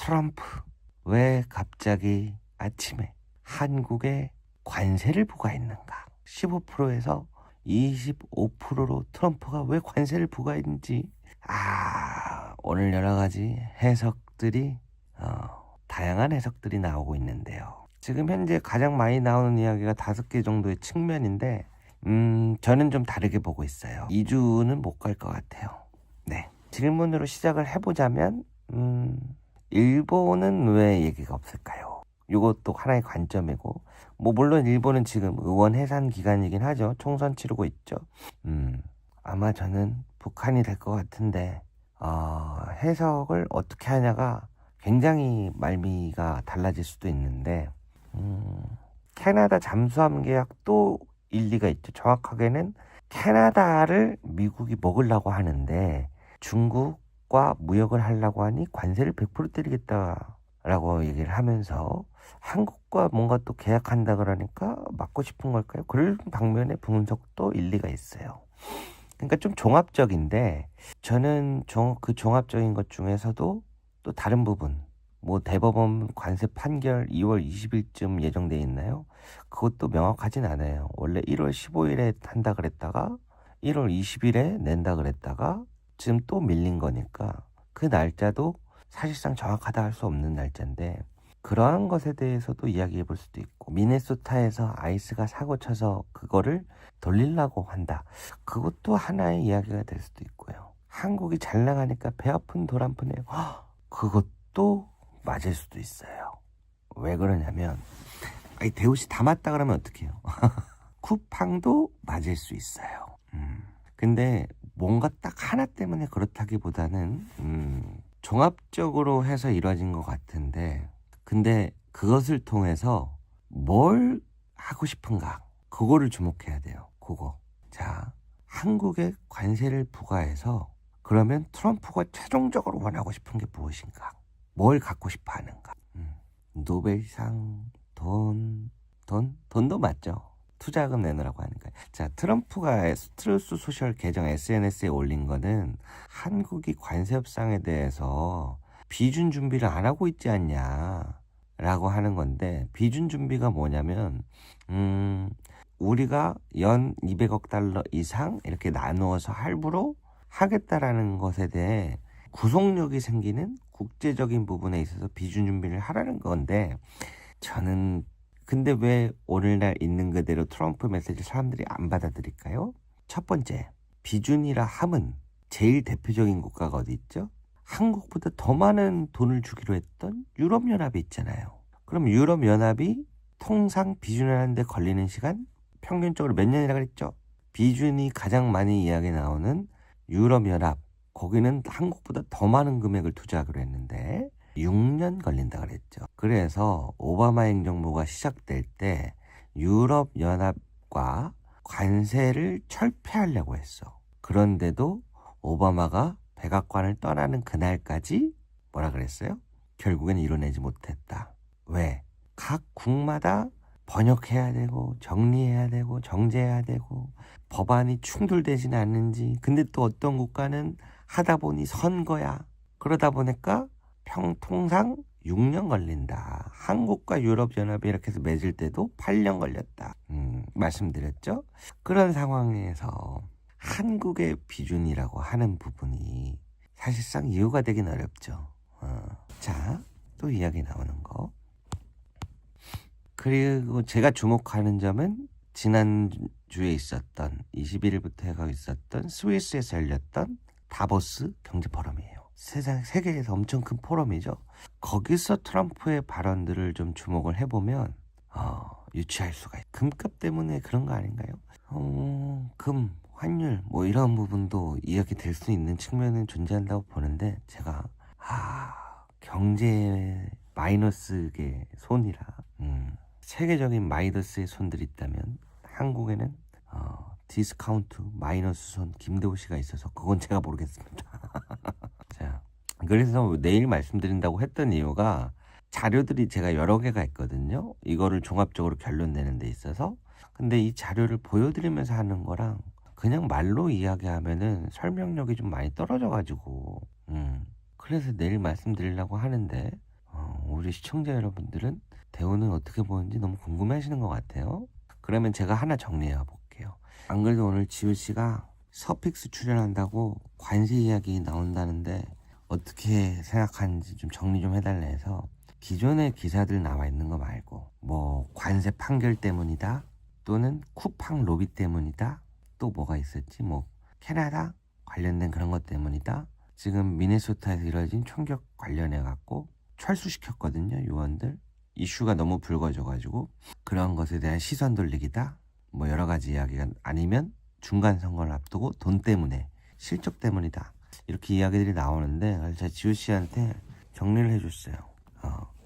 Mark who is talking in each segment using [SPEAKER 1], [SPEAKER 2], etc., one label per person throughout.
[SPEAKER 1] 트럼프 왜 갑자기 아침에 한국에 관세를 부과했는가? 15%에서 25%로 트럼프가 왜 관세를 부과했는지 오늘 여러 가지 해석들이 다양한 해석들이 나오고 있는데요. 지금 현재 가장 많이 나오는 이야기가 5개 정도의 측면인데 저는 좀 다르게 보고 있어요. 2주는 못 갈 것 같아요. 네, 질문으로 시작을 해보자면 일본은 왜 얘기가 없을까요? 이것도 하나의 관점이고, 물론 일본은 지금 의원 해산 기간이긴 하죠. 총선 치르고 있죠. 아마 저는 북한이 될 것 같은데 해석을 어떻게 하냐가 굉장히 말미가 달라질 수도 있는데, 캐나다 잠수함 계약도 일리가 있죠. 정확하게는 캐나다를 미국이 먹으려고 하는데 중국과 무역을 하려고 하니 관세를 100% 때리겠다라고 얘기를 하면서 한국과 뭔가 또 계약한다 그러니까 막고 싶은 걸까요? 그런 방면의 분석도 일리가 있어요. 그러니까 좀 종합적인데, 저는 그 종합적인 것 중에서도 또 다른 부분, 대법원 관세 판결 2월 20일쯤 예정돼 있나요? 그것도 명확하진 않아요. 원래 1월 15일에 한다 그랬다가 1월 20일에 낸다 그랬다가 지금 또 밀린 거니까 그 날짜도 사실상 정확하다 할 수 없는 날짜인데, 그러한 것에 대해서도 이야기해 볼 수도 있고, 미네소타에서 아이스가 사고 쳐서 그거를 돌리려고 한다. 그것도 하나의 이야기가 될 수도 있고요. 한국이 잘 나가니까 배 아픈 돌 아프네요. 그것도 맞을 수도 있어요. 왜 그러냐면, 대우씨 다 맞다 그러면 어떡해요? 쿠팡도 맞을 수 있어요. 근데 뭔가 딱 하나 때문에 그렇다기보다는 종합적으로 해서 이루어진 것 같은데, 근데 그것을 통해서 뭘 하고 싶은가? 그거를 주목해야 돼요. 그거. 자, 한국에 관세를 부과해서 그러면 트럼프가 최종적으로 원하고 싶은 게 무엇인가? 뭘 갖고 싶어 하는가? 노벨상, 돈도 맞죠. 투자금 내놓으라고 하는 거예요. 자, 트럼프가 트루스 소셜 계정 SNS에 올린 거는 한국이 관세 협상에 대해서 비준 준비를 안 하고 있지 않냐 라고 하는 건데, 비준 준비가 뭐냐면 우리가 연 200억 달러 이상 이렇게 나누어서 할부로 하겠다라는 것에 대해 구속력이 생기는 국제적인 부분에 있어서 비준 준비를 하라는 건데, 저는 근데 왜 오늘날 있는 그대로 트럼프 메시지 사람들이 안 받아들일까요? 첫 번째, 비준이라 함은 제일 대표적인 국가가 어디 있죠? 한국보다 더 많은 돈을 주기로 했던 유럽연합이 있잖아요. 그럼 유럽연합이 통상 비준을 하는데 걸리는 시간 평균적으로 몇 년이라 그랬죠? 비준이 가장 많이 이야기 나오는 유럽연합, 거기는 한국보다 더 많은 금액을 투자하기로 했는데 6년 걸린다 그랬죠. 그래서 오바마 행정부가 시작될 때 유럽연합과 관세를 철폐하려고 했어. 그런데도 오바마가 백악관을 떠나는 그날까지 뭐라 그랬어요? 결국엔 이뤄내지 못했다. 왜? 각 국마다 번역해야 되고 정리해야 되고 정제해야 되고 법안이 충돌되지는 않는지. 근데 또 어떤 국가는 하다 보니 선거야. 그러다 보니까 통상 6년 걸린다. 한국과 유럽연합이 이렇게 해서 맺을 때도 8년 걸렸다. 말씀드렸죠? 그런 상황에서 한국의 비준이라고 하는 부분이 사실상 이유가 되긴 어렵죠. 자, 또 이야기 나오는 거. 그리고 제가 주목하는 점은 지난주에 있었던 21일부터 해가 있었던 스위스에서 열렸던 다보스 경제 포럼이에요. 세계에서 엄청 큰 포럼이죠. 거기서 트럼프의 발언들을 좀 주목을 해보면 유추할 수가 있어요. 금값 때문에 그런 거 아닌가요? 금, 환율 이런 부분도 이야기 될 수 있는 측면은 존재한다고 보는데, 제가 경제 마이너스의 손이라 세계적인 마이너스의 손들이 있다면 한국에는 디스카운트 마이너스 손 김대호 씨가 있어서 그건 제가 모르겠습니다. 자, 그래서 내일 말씀드린다고 했던 이유가 자료들이 제가 여러 개가 있거든요. 이거를 종합적으로 결론 내는 데 있어서. 근데 이 자료를 보여드리면서 하는 거랑 그냥 말로 이야기하면은 설명력이 좀 많이 떨어져가지고 그래서 내일 말씀드리려고 하는데, 우리 시청자 여러분들은 대우는 어떻게 보는지 너무 궁금해 하시는 것 같아요. 그러면 제가 하나 정리해 볼게요. 안 그래도 오늘 지우 씨가 서픽스 출연한다고 관세 이야기 나온다는데 어떻게 생각하는지 좀 정리 좀 해달라 해서 기존의 기사들 나와 있는 거 말고 뭐 관세 판결 때문이다 또는 쿠팡 로비 때문이다 또 뭐가 있었지 뭐 캐나다 관련된 그런 것 때문이다 지금 미네소타에서 이뤄진 총격 관련해 갖고 철수시켰거든요. 요원들 이슈가 너무 불거져 가지고 그런 것에 대한 시선 돌리기다 뭐 여러 가지 이야기가 아니면 중간 선거를 앞두고 돈 때문에 실적 때문이다 이렇게 이야기들이 나오는데 제가 지우 씨한테 정리를 해줬어요.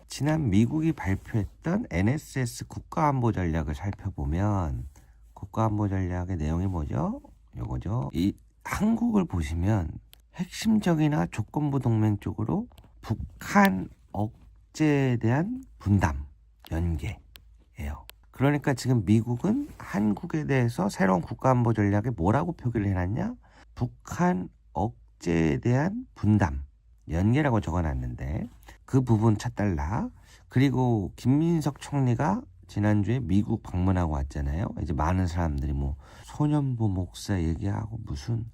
[SPEAKER 1] 지난 미국이 발표했던 NSS 국가안보 전략을 살펴보면 국가안보 전략의 내용이 뭐죠? 요거죠. 이 한국을 보시면 핵심적이나 조건부 동맹 쪽으로 북한 억제에 대한 분담, 연계예요. 그러니까 지금 미국은 한국에 대해서 새로운 국가안보 전략에 뭐라고 표기를 해놨냐? 북한 억제에 대한 분담, 연계라고 적어놨는데 그 부분 찾달라. 그리고 김민석 총리가 지난주에 미국 방문하고 왔잖아요. 이제 많은 사람들이 뭐 소년보 목사 얘기하고 무슨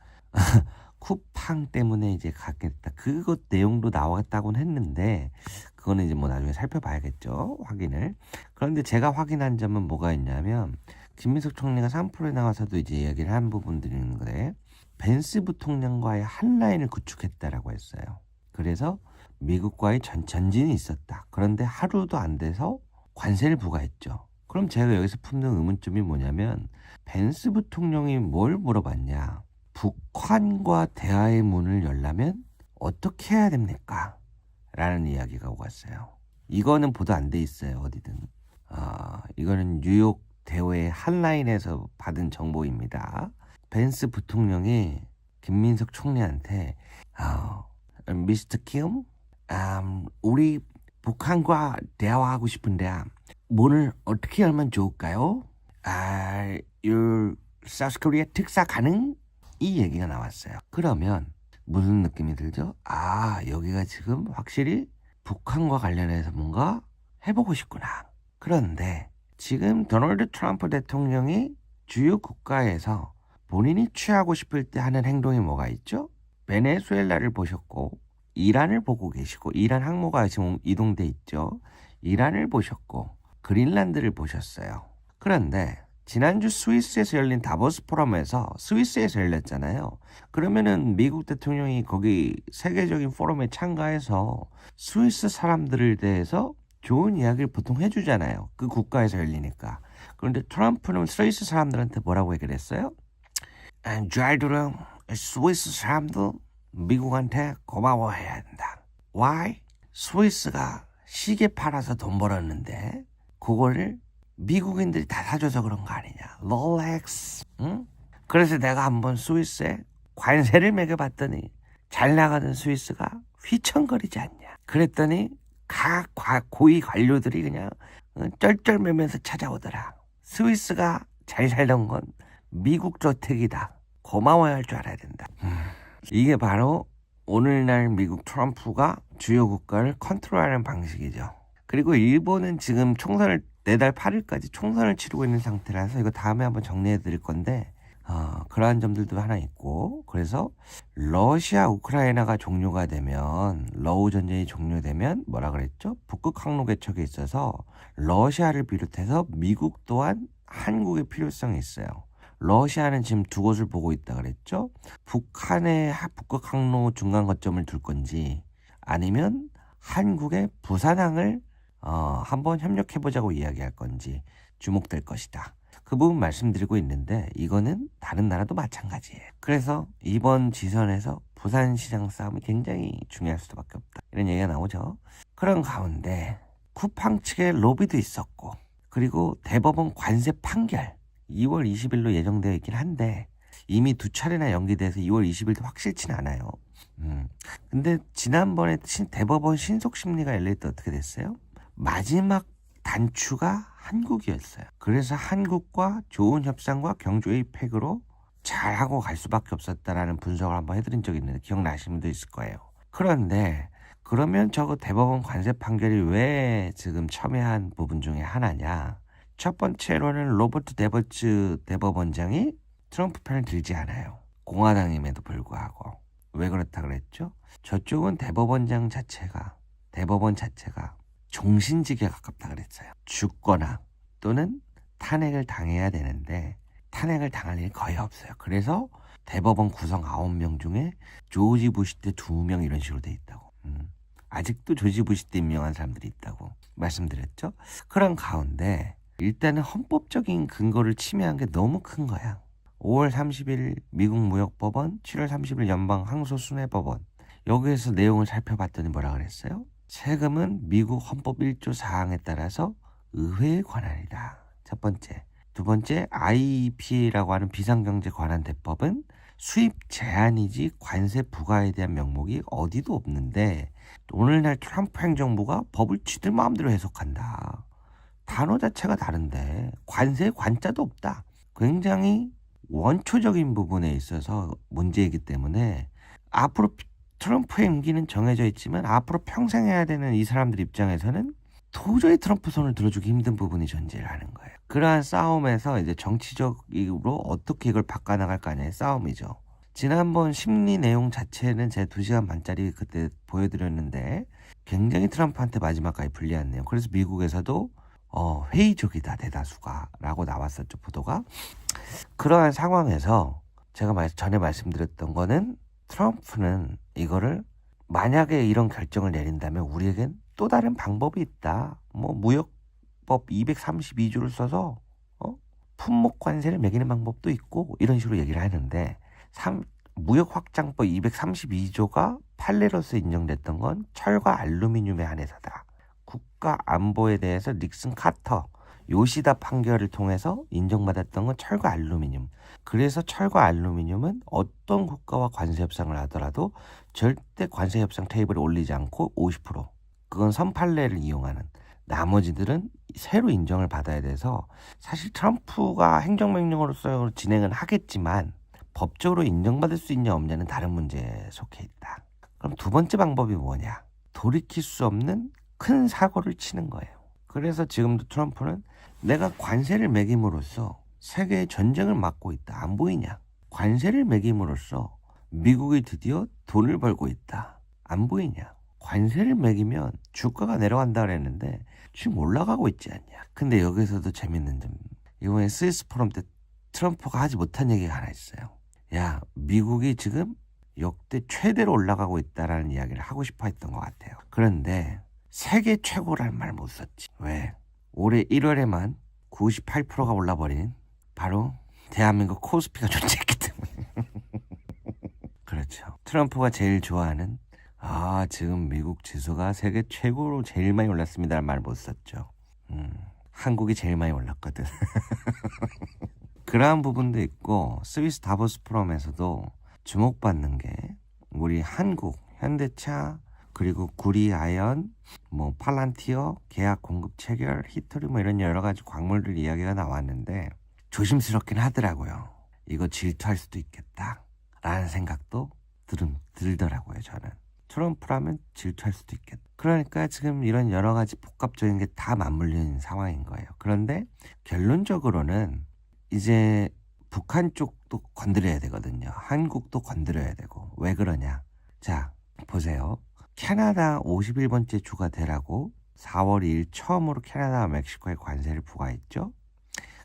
[SPEAKER 1] 쿠팡 때문에 이제 갔겠다. 그것 내용도 나왔다고는 했는데 그거는 이제 뭐 나중에 살펴봐야겠죠. 확인을. 그런데 제가 확인한 점은 뭐가 있냐면 김민석 총리가 3프로에 나와서도 이제 이야기를 한 부분들이 있는데 벤스 부통령과의 한 라인을 구축했다라고 했어요. 그래서 미국과의 전진이 있었다. 그런데 하루도 안 돼서 관세를 부과했죠. 그럼 제가 여기서 품는 의문점이 뭐냐면 벤스 부통령이 뭘 물어봤냐. 북한과 대화의 문을 열려면 어떻게 해야 됩니까? 라는 이야기가 오갔어요. 이거는 보도 안 돼 있어요. 어디든. 이거는 뉴욕 대회 한라인에서 받은 정보입니다. 벤스 부통령이 김민석 총리한테 미스터 킴, 우리 북한과 대화하고 싶은데 문을 어떻게 열면 좋을까요? South Korea 특사 가능? 이 얘기가 나왔어요. 그러면 무슨 느낌이 들죠? 여기가 지금 확실히 북한과 관련해서 뭔가 해보고 싶구나. 그런데 지금 도널드 트럼프 대통령이 주요 국가에서 본인이 취하고 싶을 때 하는 행동이 뭐가 있죠? 베네수엘라를 보셨고 이란을 보고 계시고 이란 항모가 지금 이동돼 있죠. 이란을 보셨고 그린란드를 보셨어요. 그런데 지난주 스위스에서 열린 다보스 포럼에서 스위스에서 열렸잖아요. 그러면은 미국 대통령이 거기 세계적인 포럼에 참가해서 스위스 사람들에 대해서 좋은 이야기를 보통 해주잖아요. 그 국가에서 열리니까. 그런데 트럼프는 스위스 사람들한테 뭐라고 얘기를 했어요? 저희들은 스위스 사람들 미국한테 고마워해야 한다. Why? 스위스가 시계 팔아서 돈 벌었는데 그거를 미국인들이 다 사줘서 그런 거 아니냐. 롤렉스. 응? 그래서 내가 한번 스위스에 관세를 매겨봤더니 잘 나가던 스위스가 휘청거리지 않냐. 그랬더니 각 고위 관료들이 그냥 쩔쩔매면서 찾아오더라. 스위스가 잘 살던 건 미국 저택이다. 고마워야 할 줄 알아야 된다. 이게 바로 오늘날 미국 트럼프가 주요 국가를 컨트롤하는 방식이죠. 그리고 일본은 지금 총선을 내달 8일까지 총선을 치르고 있는 상태라서 이거 다음에 한번 정리해 드릴 건데 그러한 점들도 하나 있고 그래서 러시아 우크라이나가 종료가 되면 러우 전쟁이 종료되면 뭐라 그랬죠? 북극 항로 개척에 있어서 러시아를 비롯해서 미국 또한 한국의 필요성이 있어요. 러시아는 지금 두 곳을 보고 있다 그랬죠? 북한의 북극 항로 중간 거점을 둘 건지 아니면 한국의 부산항을 한번 협력해보자고 이야기할 건지 주목될 것이다. 그 부분 말씀드리고 있는데 이거는 다른 나라도 마찬가지예요. 그래서 이번 지선에서 부산시장 싸움이 굉장히 중요할 수밖에 없다. 이런 얘기가 나오죠. 그런 가운데 쿠팡 측의 로비도 있었고 그리고 대법원 관세 판결 2월 20일로 예정되어 있긴 한데 이미 2차례나 연기돼서 2월 20일도 확실치는 않아요. 근데 지난번에 대법원 신속심리가 열릴 때 어떻게 됐어요? 마지막 단추가 한국이었어요. 그래서 한국과 좋은 협상과 경조의 팩으로 잘하고 갈 수밖에 없었다라는 분석을 한번 해드린 적이 있는데 기억나시는 분도 있을 거예요. 그런데 그러면 저거 대법원 관세 판결이 왜 지금 첨예한 부분 중에 하나냐. 첫 번째로는 로버트 데버츠 대법원장이 트럼프 편을 들지 않아요. 공화당임에도 불구하고. 왜 그렇다 그랬죠? 저쪽은 대법원 자체가 종신직에 가깝다 그랬어요. 죽거나 또는 탄핵을 당해야 되는데 탄핵을 당할 일이 거의 없어요. 그래서 대법원 구성 9명 중에 조지 부시 때 2명 이런 식으로 돼 있다고. 아직도 조지 부시 때 임명한 사람들이 있다고 말씀드렸죠. 그런 가운데 일단은 헌법적인 근거를 침해한 게 너무 큰 거야. 5월 30일 미국 무역법원, 7월 30일 연방 항소순회법원. 여기에서 내용을 살펴봤더니 뭐라 그랬어요? 세금은 미국 헌법 1조 4항에 따라서 의회의 권한이다. 첫 번째. 두 번째, IEPA라고 하는 비상경제 관한 대법은 수입 제한이지 관세 부과에 대한 명목이 어디도 없는데 오늘날 트럼프 행정부가 법을 쥐들 마음대로 해석한다. 단어 자체가 다른데 관세의 관자도 없다. 굉장히 원초적인 부분에 있어서 문제이기 때문에 앞으로 트럼프의 임기는 정해져 있지만 앞으로 평생 해야 되는 이 사람들 입장에서는 도저히 트럼프 손을 들어주기 힘든 부분이 존재하는 거예요. 그러한 싸움에서 이제 정치적으로 어떻게 이걸 바꿔나갈 거냐의 싸움이죠. 지난번 심리 내용 자체는 제 2시간 반짜리 그때 보여드렸는데 굉장히 트럼프한테 마지막까지 불리한 내용. 그래서 미국에서도 회의적이다 대다수가 라고 나왔었죠. 보도가. 그러한 상황에서 제가 전에 말씀드렸던 거는 트럼프는 이거를 만약에 이런 결정을 내린다면 우리에겐 또 다른 방법이 있다. 뭐 무역법 232조를 써서 품목 관세를 매기는 방법도 있고 이런 식으로 얘기를 하는데 무역 확장법 232조가 판례로서 인정됐던 건 철과 알루미늄에 한해서다. 국가 안보에 대해서 닉슨 카터 요시다 판결을 통해서 인정받았던 건 철과 알루미늄. 그래서 철과 알루미늄은 어떤 국가와 관세 협상을 하더라도 절대 관세 협상 테이블에 올리지 않고 50%. 그건 선판례를 이용하는. 나머지들은 새로 인정을 받아야 돼서 사실 트럼프가 행정명령으로서 진행은 하겠지만 법적으로 인정받을 수 있냐 없냐는 다른 문제에 속해 있다. 그럼 두 번째 방법이 뭐냐? 돌이킬 수 없는 큰 사고를 치는 거예요. 그래서 지금도 트럼프는 내가 관세를 매김으로써 세계의 전쟁을 막고 있다. 안 보이냐? 관세를 매김으로써 미국이 드디어 돈을 벌고 있다. 안 보이냐? 관세를 매기면 주가가 내려간다 그랬는데 지금 올라가고 있지 않냐? 근데 여기서도 재밌는 점. 이번에 스위스 포럼 때 트럼프가 하지 못한 얘기가 하나 있어요. 야, 미국이 지금 역대 최대로 올라가고 있다라는 이야기를 하고 싶어 했던 것 같아요. 그런데 세계 최고라는 말 못 썼지. 왜? 올해 1월에만 98%가 올라버린 바로 대한민국 코스피가 존재했기 때문에. 그렇죠. 트럼프가 제일 좋아하는 지금 미국 지수가 세계 최고로 제일 많이 올랐습니다라는 말 못 썼죠. 한국이 제일 많이 올랐거든. 그러한 부분도 있고 스위스 다보스 포럼에서도 주목받는 게 우리 한국 현대차 그리고 구리 아연 팔란티어 계약 공급 체결 히토리 이런 여러 가지 광물들 이야기가 나왔는데 조심스럽긴 하더라고요. 이거 질투할 수도 있겠다 라는 생각도 들더라고요. 저는 트럼프라면 질투할 수도 있겠다. 그러니까 지금 이런 여러 가지 복합적인 게 다 맞물리는 상황인 거예요. 그런데 결론적으로는 이제 북한 쪽도 건드려야 되거든요. 한국도 건드려야 되고. 왜 그러냐? 자, 보세요. 캐나다 51번째 주가 되라고 4월 2일 처음으로 캐나다와 멕시코에 관세를 부과했죠.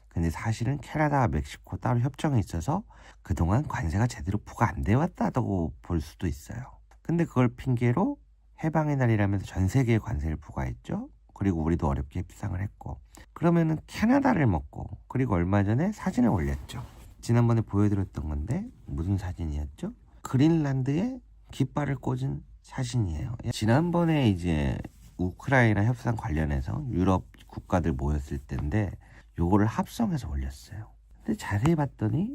[SPEAKER 1] 근데 사실은 캐나다와 멕시코 따로 협정이 있어서 그동안 관세가 제대로 부과 안 되어 왔다고 볼 수도 있어요. 근데 그걸 핑계로 해방의 날이라면서 전 세계에 관세를 부과했죠. 그리고 우리도 어렵게 협상을 했고. 그러면은 캐나다를 먹고 그리고 얼마 전에 사진을 올렸죠. 지난번에 보여드렸던 건데 무슨 사진이었죠? 그린란드에 깃발을 꽂은 사진이에요. 지난번에 이제 우크라이나 협상 관련해서 유럽 국가들 모였을 때인데 요거를 합성해서 올렸어요. 근데 자세히 봤더니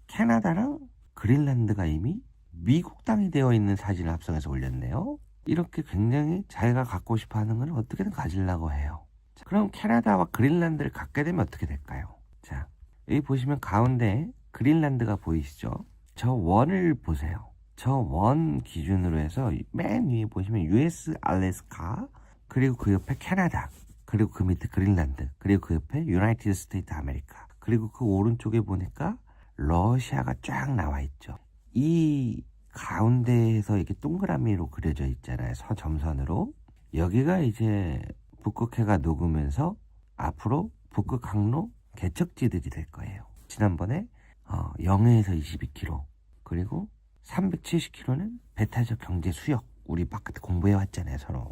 [SPEAKER 1] 캐나다랑 그린란드가 이미 미국 땅이 되어 있는 사진을 합성해서 올렸네요. 이렇게 굉장히 자기가 갖고 싶어 하는 걸 어떻게든 가지려고 해요. 자, 그럼 캐나다와 그린란드를 갖게 되면 어떻게 될까요? 자, 여기 보시면 가운데 그린란드가 보이시죠? 저 원을 보세요. 저 원 기준으로 해서 맨 위에 보시면 US 알래스카, 그리고 그 옆에 캐나다, 그리고 그 밑에 그린란드, 그리고 그 옆에 유나이티드 스테이트 아메리카, 그리고 그 오른쪽에 보니까 러시아가 쫙 나와 있죠. 이 가운데에서 이렇게 동그라미로 그려져 있잖아요. 서점선으로. 여기가 이제 북극해가 녹으면서 앞으로 북극 항로 개척지들이 될 거예요. 지난번에 0에서 22km, 그리고 370km는 배타적 경제 수역, 우리 바깥에 공부해 왔잖아요, 서로.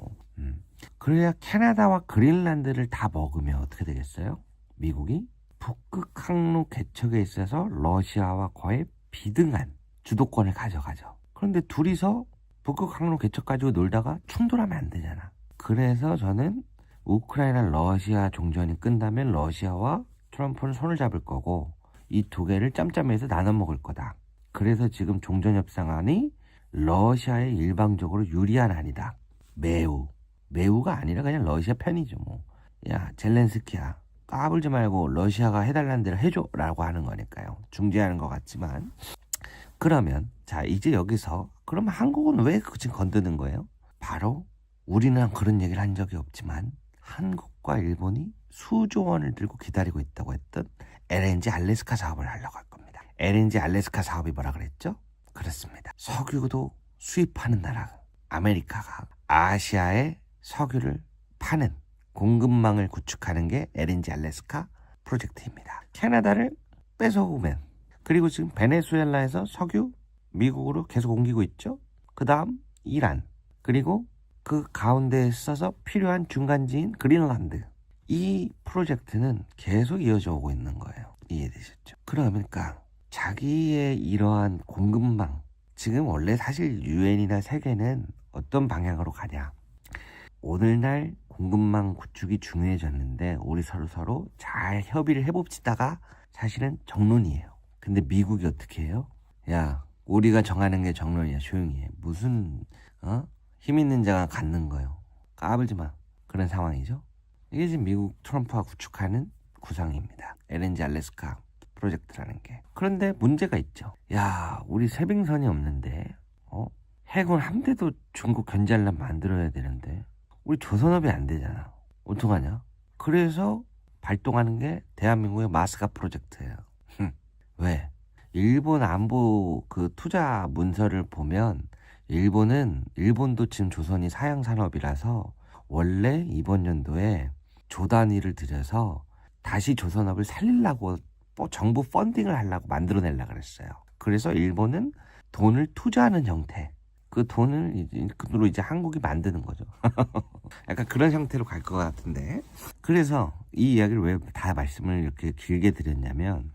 [SPEAKER 1] 그래야 캐나다와 그린란드를 다 먹으면 어떻게 되겠어요? 미국이 북극 항로 개척에 있어서 러시아와 거의 비등한 주도권을 가져가죠. 그런데 둘이서 북극 항로 개척 가지고 놀다가 충돌하면 안 되잖아. 그래서 저는 우크라이나 러시아 종전이 끝나면 러시아와 트럼프는 손을 잡을 거고 이 두 개를 짬짬해서 나눠 먹을 거다. 그래서 지금 종전협상안이 러시아에 일방적으로 유리한 안이다. 매우가 아니라 그냥 러시아 편이죠. 뭐. 야, 젤렌스키야, 까불지 말고 러시아가 해달라는 대로 해줘 라고 하는 거니까요. 중재하는 것 같지만. 그러면 자, 이제 여기서 그러면 한국은 왜 지금 건드는 거예요? 바로 우리는 그런 얘기를 한 적이 없지만 한국과 일본이 수조 원을 들고 기다리고 있다고 했던 LNG 알래스카 사업을 하려고 할 겁니다. LNG 알래스카 사업이 뭐라 그랬죠? 그렇습니다. 석유도 수입하는 나라 아메리카가 아시아에 석유를 파는 공급망을 구축하는 게 LNG 알래스카 프로젝트입니다. 캐나다를 뺏어오면, 그리고 지금 베네수엘라에서 석유 미국으로 계속 옮기고 있죠. 그 다음 이란, 그리고 그 가운데에 있어서 필요한 중간지인 그린란드. 이 프로젝트는 계속 이어져 오고 있는 거예요. 이해되셨죠? 그러니까 자기의 이러한 공급망, 지금 원래 사실 유엔이나 세계는 어떤 방향으로 가냐, 오늘날 공급망 구축이 중요해졌는데 우리 서로 잘 협의를 해봅시다가 사실은 정론이에요. 근데 미국이 어떻게 해요? 야, 우리가 정하는 게 정론이야. 조용히 해. 무슨 힘 있는 자가 갖는 거예요. 까불지 마. 그런 상황이죠. 이게 지금 미국 트럼프가 구축하는 구상입니다. LNG 알래스카 프로젝트라는 게. 그런데 문제가 있죠. 야, 우리 세빙선이 없는데 해군 함대도 중국 견제하려면 만들어야 되는데 우리 조선업이 안 되잖아. 어떡하냐? 그래서 발동하는 게 대한민국의 마스가 프로젝트예요. 왜? 일본 안보 그 투자 문서를 보면 일본도 지금 조선이 사양 산업이라서 원래 이번 연도에 조 단위를 들여서 다시 조선업을 살리려고 정부 펀딩을 하려고 만들어내려고 그랬어요. 그래서 일본은 돈을 투자하는 형태, 그 돈으로 이제 한국이 만드는 거죠. 약간 그런 형태로 갈 것 같은데. 그래서 이 이야기를 왜 다 말씀을 이렇게 길게 드렸냐면,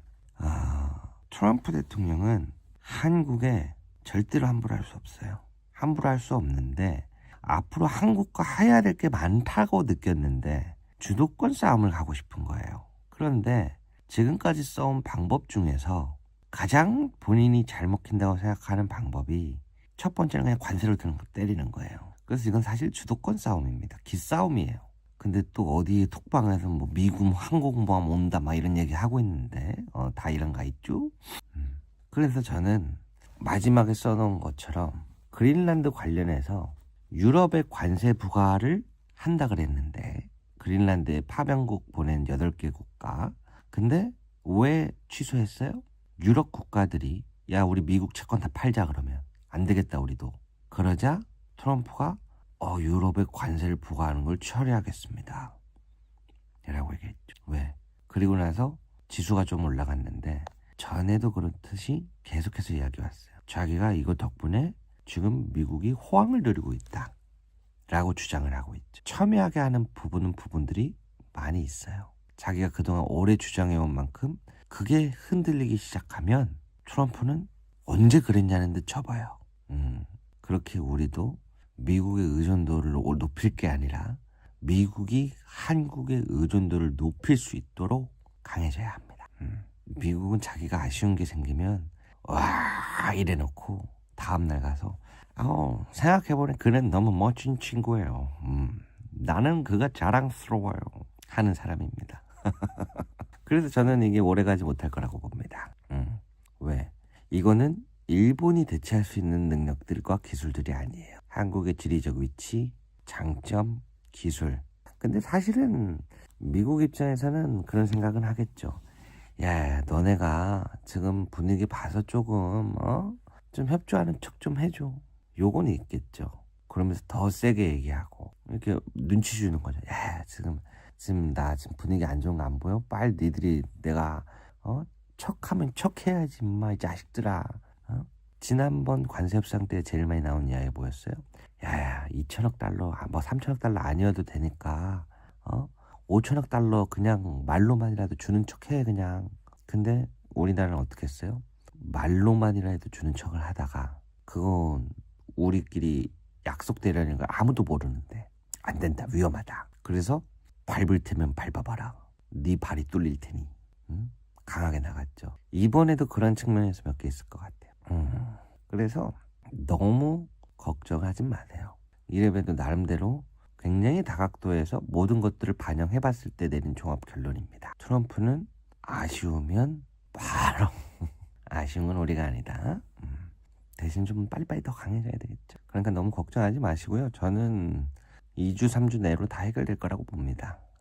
[SPEAKER 1] 트럼프 대통령은 한국에 절대로 함부로 할 수 없어요. 함부로 할 수 없는데 앞으로 한국과 해야 될 게 많다고 느꼈는데 주도권 싸움을 가고 싶은 거예요. 그런데 지금까지 써온 방법 중에서 가장 본인이 잘 먹힌다고 생각하는 방법이 첫 번째는 그냥 관세를 때리는 거예요. 그래서 이건 사실 주도권 싸움입니다. 기싸움이에요. 근데 또 어디 톡방에서 뭐 미군 항공모함 온다 막 이런 얘기 하고 있는데 다 이런 거 있죠. 그래서 저는 마지막에 써놓은 것처럼 그린란드 관련해서 유럽의 관세 부과를 한다 그랬는데 그린란드에 파병국 보낸 8개 국가, 근데 왜 취소했어요? 유럽 국가들이 야, 우리 미국 채권 다 팔자, 그러면 안 되겠다 우리도. 그러자 트럼프가 유럽의 관세를 부과하는 걸 처리하겠습니다 라고 얘기했죠. 왜? 그리고 나서 지수가 좀 올라갔는데 전에도 그렇듯이 계속해서 이야기해왔어요. 자기가 이거 덕분에 지금 미국이 호황을 누리고 있다 라고 주장을 하고 있죠. 첨예하게 하는 부분들이 많이 있어요. 자기가 그동안 오래 주장해온 만큼 그게 흔들리기 시작하면 트럼프는 언제 그랬냐는 듯 쳐봐요. 그렇게 우리도 미국의 의존도를 높일 게 아니라 미국이 한국의 의존도를 높일 수 있도록 강해져야 합니다. 미국은 자기가 아쉬운 게 생기면 와 이래놓고 다음날 가서 생각해보니 그는 너무 멋진 친구예요. 나는 그가 자랑스러워요 하는 사람입니다. 그래서 저는 이게 오래가지 못할 거라고 봅니다. 왜? 이거는 일본이 대체할 수 있는 능력들과 기술들이 아니에요. 한국의 지리적 위치, 장점, 기술. 근데 사실은 미국 입장에서는 그런 생각은 하겠죠. 야, 너네가 지금 분위기 봐서 조금 좀 협조하는 척 좀 해줘. 요건 있겠죠. 그러면서 더 세게 얘기하고 이렇게 눈치 주는 거죠. 야, 지금 나 지금 분위기 안 좋은 거 안 보여? 빨리 니들이 내가 척하면 척해야지 임마 이 자식들아. 지난번 관세 협상 때 제일 많이 나온 이야기 뭐였어요? 야, 2천억 달러, 뭐 3천억 달러 아니어도 되니까 5천억 달러 그냥 말로만이라도 주는 척해 그냥. 근데 우리나라는 어떻게 했어요? 말로만이라도 주는 척을 하다가 그건 우리끼리 약속대라는 걸 아무도 모르는데 안 된다, 위험하다. 그래서 밟을 테면 밟아봐라. 네 발이 뚫릴 테니. 응? 강하게 나갔죠. 이번에도 그런 측면에서 몇 개 있을 것 같아요. 그래서 너무 걱정하지 마세요. 이래봬도 나름대로 굉장히 다각도에서 모든 것들을 반영해봤을 때 내린 종합 결론입니다. 트럼프는 아쉬우면 바로 아쉬운 건 우리가 아니다. 대신 좀 빨리빨리 더 강해져야 되겠죠. 그러니까 너무 걱정하지 마시고요. 저는 2주, 3주 내로 다 해결될 거라고 봅니다.